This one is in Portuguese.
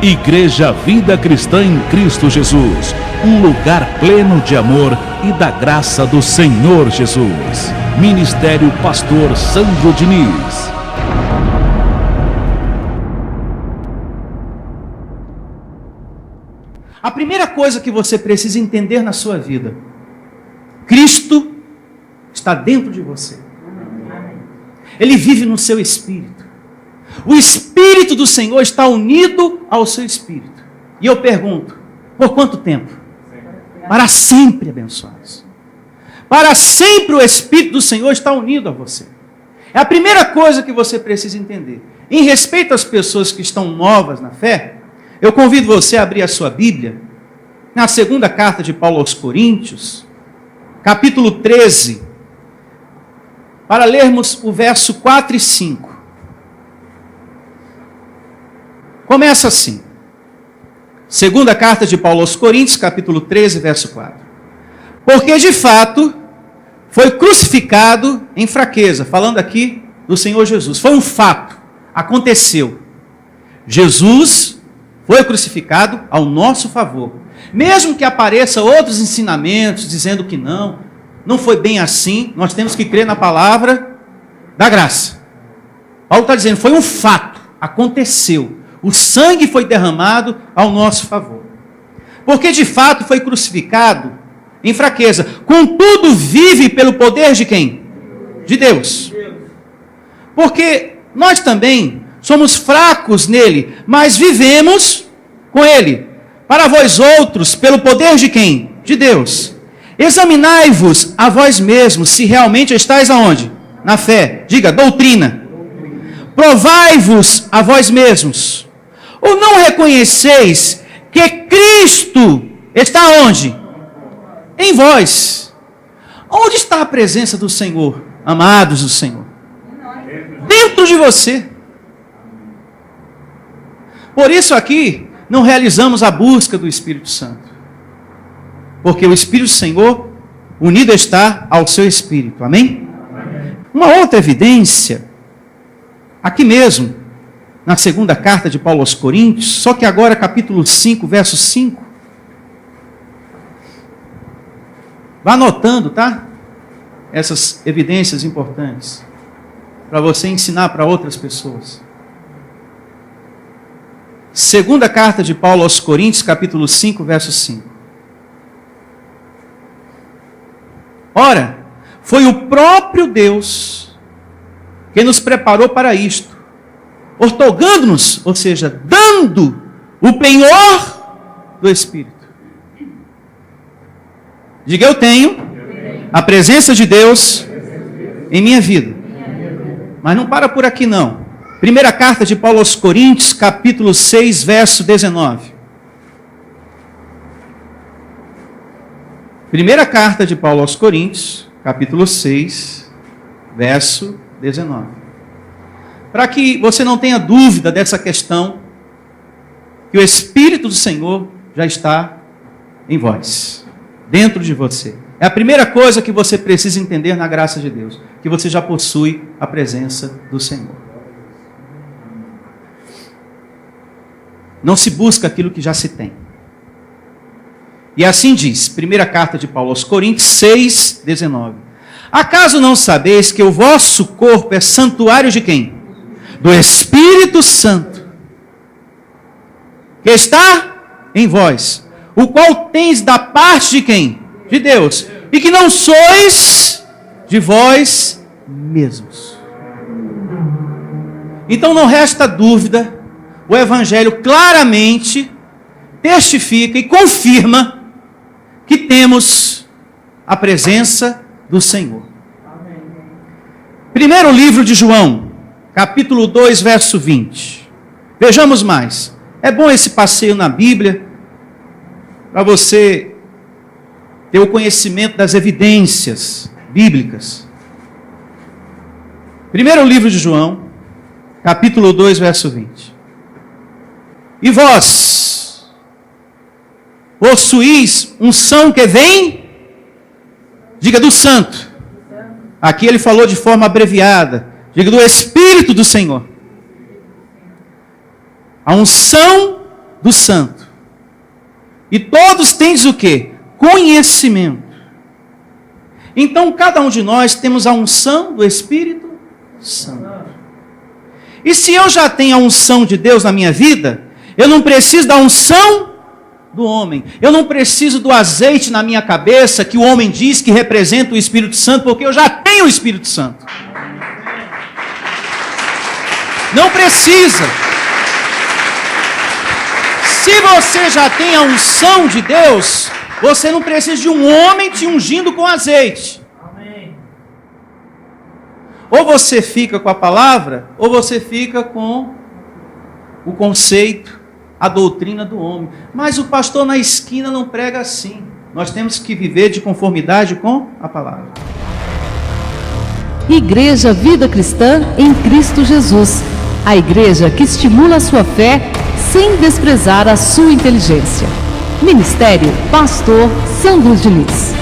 Igreja Vida Cristã em Cristo Jesus, um lugar pleno de amor e da graça do Senhor Jesus. Ministério Pastor Sandro Diniz. A primeira coisa que você precisa entender na sua vida: Cristo está dentro de você. Ele vive no seu espírito. O Espírito do Senhor está unido ao seu espírito. E eu pergunto, por quanto tempo? Para sempre, abençoados. Para sempre o Espírito do Senhor está unido a você. É a primeira coisa que você precisa entender. Em respeito às pessoas que estão novas na fé, eu convido você a abrir a sua Bíblia na segunda carta de Paulo aos Coríntios, capítulo 13, para lermos o verso 4 e 5. Começa assim. Segunda carta de Paulo aos Coríntios, capítulo 13, verso 4. Porque de fato foi crucificado em fraqueza, falando aqui do Senhor Jesus. Foi um fato, aconteceu. Jesus foi crucificado ao nosso favor. Mesmo que apareçam outros ensinamentos dizendo que não foi bem assim, nós temos que crer na palavra da graça. Paulo está dizendo, foi um fato, aconteceu. O sangue foi derramado ao nosso favor. Porque de fato foi crucificado em fraqueza. Contudo, vive pelo poder de quem? De Deus. Porque nós também somos fracos nele, mas vivemos com ele. Para vós outros, pelo poder de quem? De Deus. Examinai-vos a vós mesmos, se realmente estáis aonde? Na fé. Diga, doutrina. Provai-vos a vós mesmos. Ou não reconheceis que Cristo está onde? Em vós. Onde está a presença do Senhor, amados do Senhor? Dentro de você. Por isso aqui, não realizamos a busca do Espírito Santo. Porque o Espírito do Senhor unido está ao seu Espírito. Amém? Uma outra evidência, aqui mesmo, na segunda carta de Paulo aos Coríntios, só que agora capítulo 5, verso 5. Vá anotando, tá? Essas evidências importantes, para você ensinar para outras pessoas. Segunda carta de Paulo aos Coríntios, capítulo 5, verso 5. Ora, foi o próprio Deus que nos preparou para isto, ortogando-nos, ou seja, dando o penhor do Espírito. Diga, eu tenho a presença de Deus em minha vida. Mas não para por aqui não. Primeira carta de Paulo aos Coríntios, capítulo 6, verso 19. Primeira carta de Paulo aos Coríntios, capítulo 6, verso 19. Para que você não tenha dúvida dessa questão, que o Espírito do Senhor já está em vós, dentro de você. É a primeira coisa que você precisa entender na graça de Deus, que você já possui a presença do Senhor. Não se busca aquilo que já se tem. E assim diz, primeira carta de Paulo aos Coríntios 6, 19. Acaso não sabeis que o vosso corpo é santuário de quem? Do Espírito Santo, que está em vós, o qual tens da parte de quem? De Deus, e que não sois de vós mesmos. Então não resta dúvida, o Evangelho claramente testifica e confirma que temos a presença do Senhor. Primeiro livro de João, capítulo 2, verso 20. Vejamos mais. É bom esse passeio na Bíblia, para você ter o conhecimento das evidências bíblicas. Primeiro livro de João, capítulo 2, verso 20. E vós possuís unção que vem, diga, do Santo. Aqui ele falou de forma abreviada, diga, do Espírito do Senhor. A unção do Santo. E todos tens o quê? Conhecimento. Então, cada um de nós temos a unção do Espírito Santo. E se eu já tenho a unção de Deus na minha vida, eu não preciso da unção do homem. Eu não preciso do azeite na minha cabeça que o homem diz que representa o Espírito Santo, porque eu já tenho o Espírito Santo. Não precisa. Se você já tem a unção de Deus, você não precisa de um homem te ungindo com azeite. Amém. Ou você fica com a palavra, ou você fica com o conceito, a doutrina do homem. Mas o pastor na esquina não prega assim. Nós temos que viver de conformidade com a palavra. Igreja Vida Cristã em Cristo Jesus. A igreja que estimula a sua fé sem desprezar a sua inteligência. Ministério Pastor Sandro Diniz.